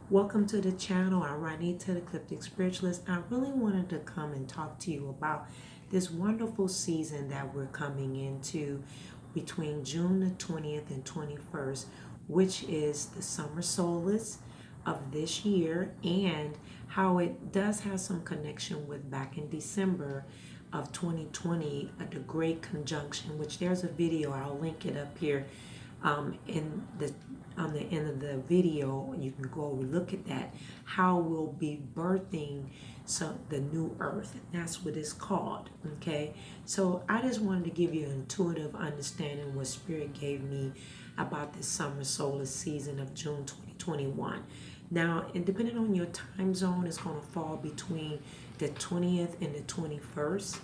Welcome to the channel. I'm Ranita, the Ecliptic Spiritualist. I really wanted to come and talk to you about this wonderful season that we're coming into between June the 20th and 21st, which is the summer solstice of this year, and how it does have some connection with back in December of 2020, the Great Conjunction, which there's a video, I'll link it up here in the on the end of the video. You can go look at that, how we'll be birthing the new earth, and that's what it's called. Okay, so I just wanted to give you an intuitive understanding what spirit gave me about this summer solar season of June 2021. Now, and depending on your time zone, it's going to fall between the 20th and the 21st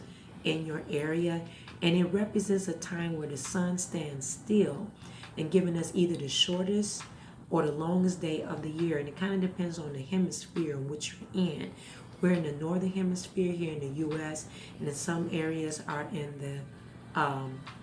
in your area, and it represents a time where the sun stands still and giving us either the shortest or the longest day of the year. And it kind of depends on the hemisphere in which you're in. We're in the northern hemisphere here in the U.S., and in some areas are in the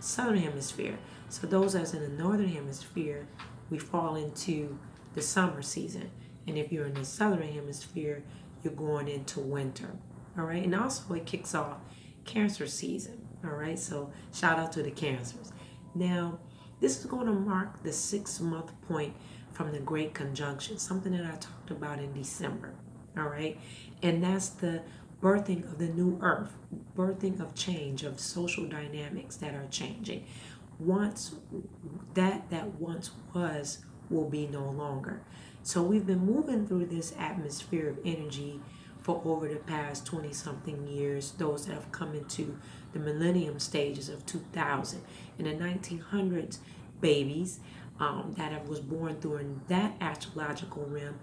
southern hemisphere. So those that's in the northern hemisphere, we fall into the summer season. And if you're in the southern hemisphere, you're going into winter. All right. And also it kicks off Cancer season. All right. So shout out to the Cancers. Now, this is going to mark the 6-month point from the Great Conjunction, something that I talked about in December. All right. And that's the birthing of the new earth, birthing of change, of social dynamics that are changing. Once that once was will be no longer. So we've been moving through this atmosphere of energy for over the past 20 something years, those that have come into the millennium stages of 2000. In the 1900s, babies was born during that astrological realm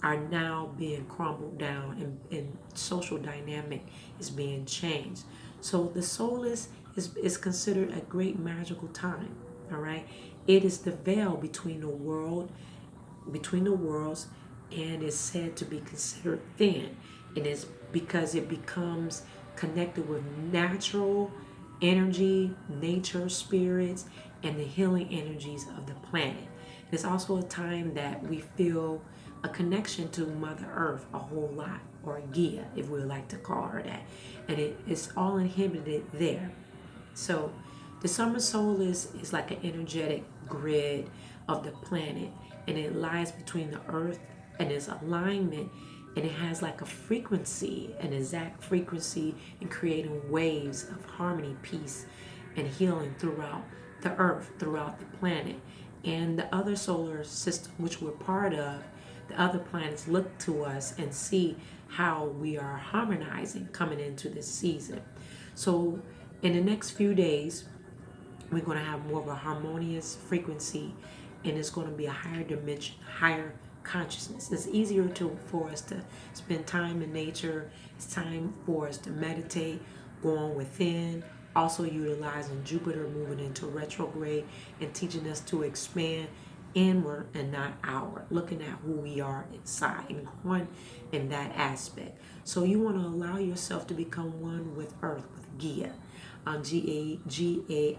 are now being crumbled down, and social dynamic is being changed. So the solstice is considered a great magical time. All right. It is the veil between the worlds, and is said to be considered thin. And it's because it becomes connected with natural energy, nature, spirits, and the healing energies of the planet. It's also a time that we feel a connection to Mother Earth a whole lot, or Gaia, if we would like to call her that. And it's all inhibited there. So the summer solstice is like an energetic grid of the planet, and it lies between the earth and its alignment, and it has like a frequency, an exact frequency, in creating waves of harmony, peace, and healing throughout the earth, throughout the planet. And the other solar system, which we're part of, the other planets look to us and see how we are harmonizing coming into this season. So in the next few days, we're going to have more of a harmonious frequency, and it's going to be a higher dimension, higher consciousness. It's easier for us to spend time in nature. It's time for us to meditate, going within, also utilizing Jupiter moving into retrograde and teaching us to expand inward and not outward, looking at who we are inside and growing in that aspect. So you want to allow yourself to become one with Earth, with Gaia, Gaia.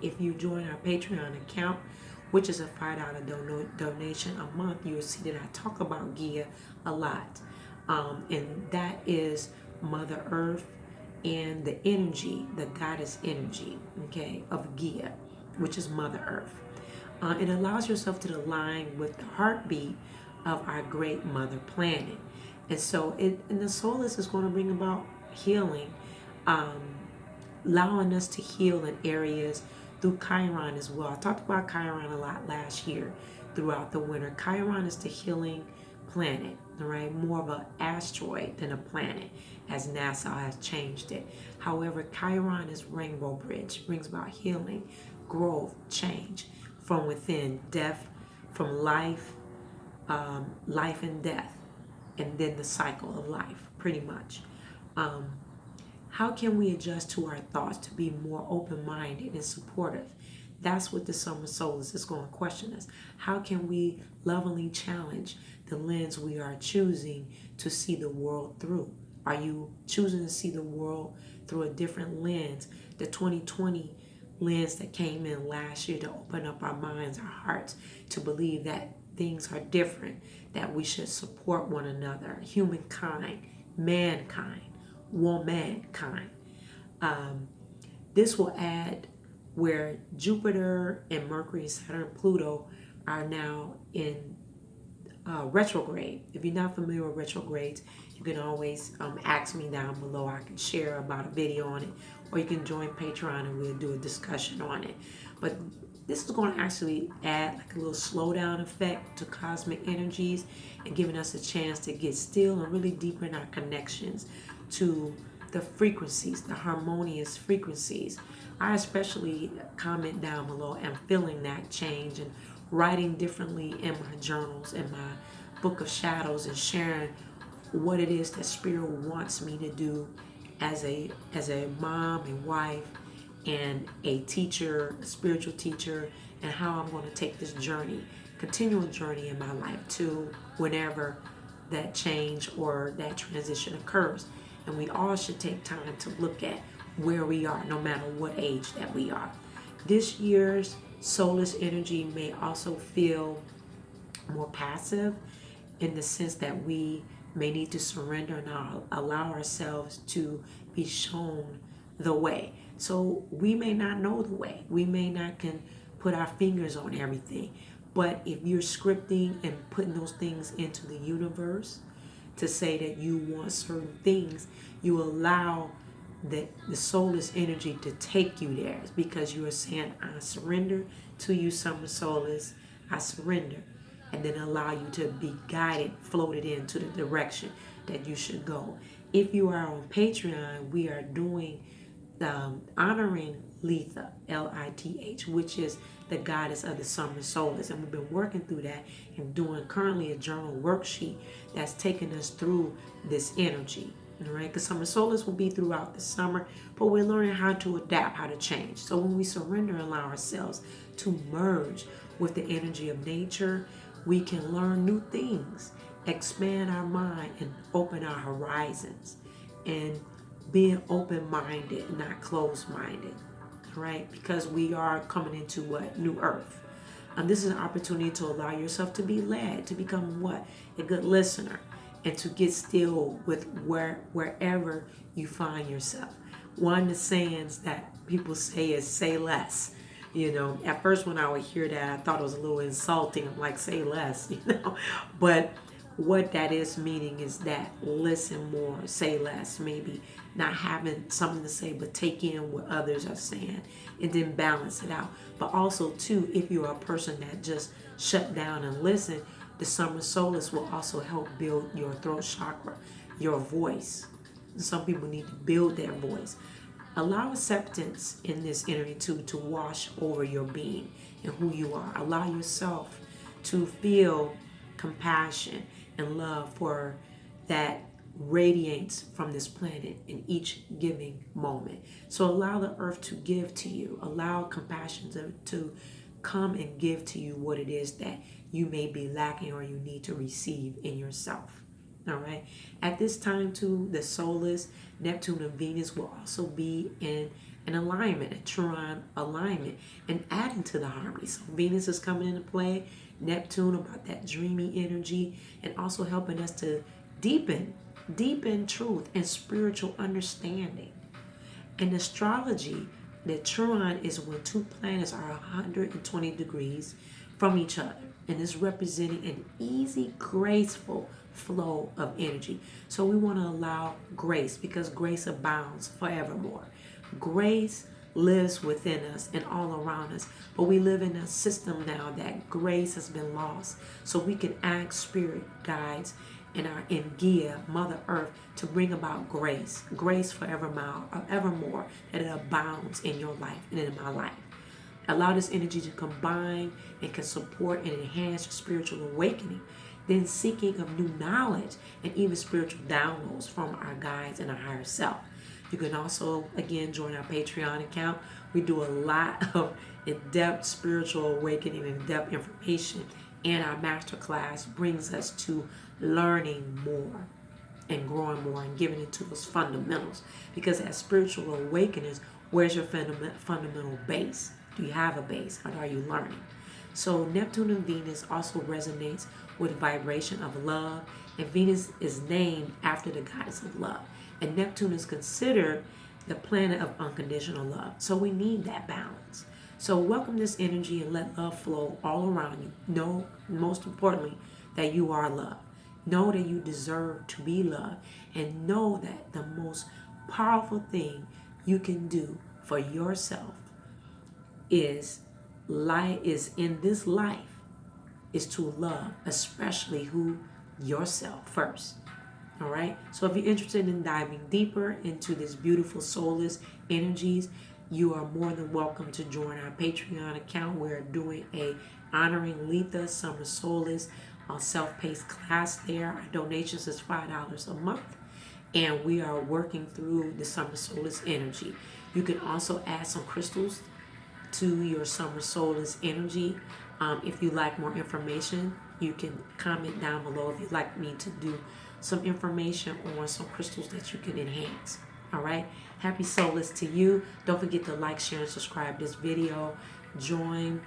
If you join our Patreon account, which is a $5 donation a month, you'll see that I talk about Gaia a lot. And that is Mother Earth and the energy, the goddess energy, okay, of Gaia, which is Mother Earth. It allows yourself to align with the heartbeat of our great mother planet. And so and the solstice is going to bring about healing, allowing us to heal in areas through Chiron as well. I talked about Chiron a lot last year throughout the winter. Chiron is the healing planet, all right? More of an asteroid than a planet, as NASA has changed it. However, Chiron is Rainbow Bridge, brings about healing, growth, change from within, death, from life, life and death, and then the cycle of life, pretty much. How can we adjust to our thoughts to be more open-minded and supportive? That's what the summer solstice is going to question us. How can we lovingly challenge the lens we are choosing to see the world through? Are you choosing to see the world through a different lens? The 2020 lens that came in last year to open up our minds, our hearts, to believe that things are different, that we should support one another, humankind, mankind, womankind. This will add where Jupiter and Mercury, Saturn, Pluto are now in retrograde. If you're not familiar with retrogrades, you can always ask me down below. I can share about a video on it, or you can join Patreon and we'll do a discussion on it. But this is going to actually add like a little slowdown effect to cosmic energies and giving us a chance to get still and really deepen our connections to the frequencies, the harmonious frequencies. I especially comment down below and feeling that change and writing differently in my journals, in my book of shadows, and sharing what it is that Spirit wants me to do as a mom and wife and a teacher, a spiritual teacher, and how I'm going to take this journey, continual journey in my life to whenever that change or that transition occurs. And we all should take time to look at where we are, no matter what age that we are. This year's Solstice energy may also feel more passive in the sense that we may need to surrender and allow ourselves to be shown the way. So we may not know the way. We may not can put our fingers on everything. But if you're scripting and putting those things into the universe to say that you want certain things, you allow the soulless energy to take you there. It's because you are saying, I surrender to you, summer soulless. I surrender. And then allow you to be guided, floated into the direction that you should go. If you are on Patreon, we are doing honoring Litha, Lith, which is the goddess of the summer solstice. And we've been working through that and doing currently a journal worksheet that's taking us through this energy. All right, because summer solstice will be throughout the summer, but we're learning how to adapt, how to change. So when we surrender and allow ourselves to merge with the energy of nature, we can learn new things, expand our mind, and open our horizons, and being open-minded, not closed-minded, right? Because we are coming into what? New earth. This is an opportunity to allow yourself to be led, to become what? A good listener, and to get still with wherever you find yourself. One of the sayings that people say is say less. You know, at first when I would hear that, I thought it was a little insulting. I'm like, say less, you know. But what that is meaning is that listen more, say less, maybe not having something to say, but take in what others are saying and then balance it out. But also, too, if you're a person that just shut down and listen, the summer solstice will also help build your throat chakra, your voice. Some people need to build their voice. Allow acceptance in this energy too to wash over your being and who you are. Allow yourself to feel compassion and love for that radiates from this planet in each giving moment. So allow the earth to give to you. Allow compassion to come and give to you what it is that you may be lacking or you need to receive in yourself. All right. At this time, too, the Solstice, Neptune and Venus will also be in an alignment, a Truron alignment, and adding to the harmony. So Venus is coming into play, Neptune about that dreamy energy, and also helping us to deepen truth and spiritual understanding. In astrology, the Truron is when two planets are 120 degrees from each other, and is representing an easy, graceful flow of energy. So we want to allow grace, because grace abounds forevermore. Grace lives within us and all around us, but we live in a system now that grace has been lost. So we can ask spirit guides and our Gaia, Mother Earth, to bring about grace forevermore, that it abounds in your life and in my life. Allow this energy to combine and can support and enhance your spiritual awakening, then seeking of new knowledge and even spiritual downloads from our guides and our higher self. You can also, again, join our Patreon account. We do a lot of in-depth spiritual awakening and in-depth information, and our masterclass brings us to learning more and growing more and giving into those fundamentals. Because as spiritual awakeners, where's your fundamental base? Do you have a base? What are you learning? So Neptune and Venus also resonates with vibration of love, and Venus is named after the goddess of love. And Neptune is considered the planet of unconditional love. So we need that balance. So welcome this energy and let love flow all around you. Know, most importantly, that you are loved. Know that you deserve to be loved. And know that the most powerful thing you can do for yourself is in this life is to love, especially who yourself first. All right. So if you're interested in diving deeper into this beautiful soulless energies, you are more than welcome to join our Patreon account. We're doing a honoring Letha Summer Soulless self-paced class there. Our donations is $5 a month, and we are working through the Summer Soulless energy. You can also add some crystals to your Summer Soulless energy. If you'd like more information, you can comment down below if you'd like me to do some information on some crystals that you can enhance. All right. Happy Soulless to you. Don't forget to like, share, and subscribe this video. Join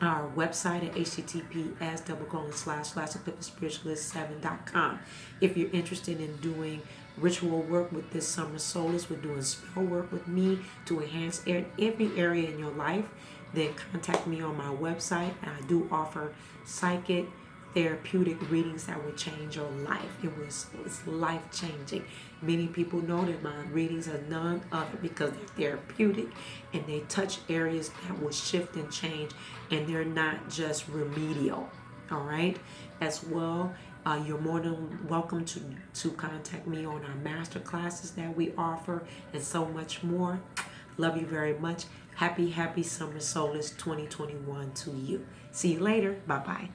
our website at https://eclipsespiritualist7.com. If you're interested in doing ritual work with this Summer Solstice, we're doing spell work with me to enhance every area in your life, then contact me on my website. And I do offer psychic therapeutic readings that will change your life. It's life changing. Many people know that my readings are none other because they're therapeutic and they touch areas that will shift and change, and they're not just remedial. All right. As well, you're more than welcome to contact me on our master classes that we offer and so much more. Love you very much. Happy Summer Solstice 2021 to you. See you later. Bye bye.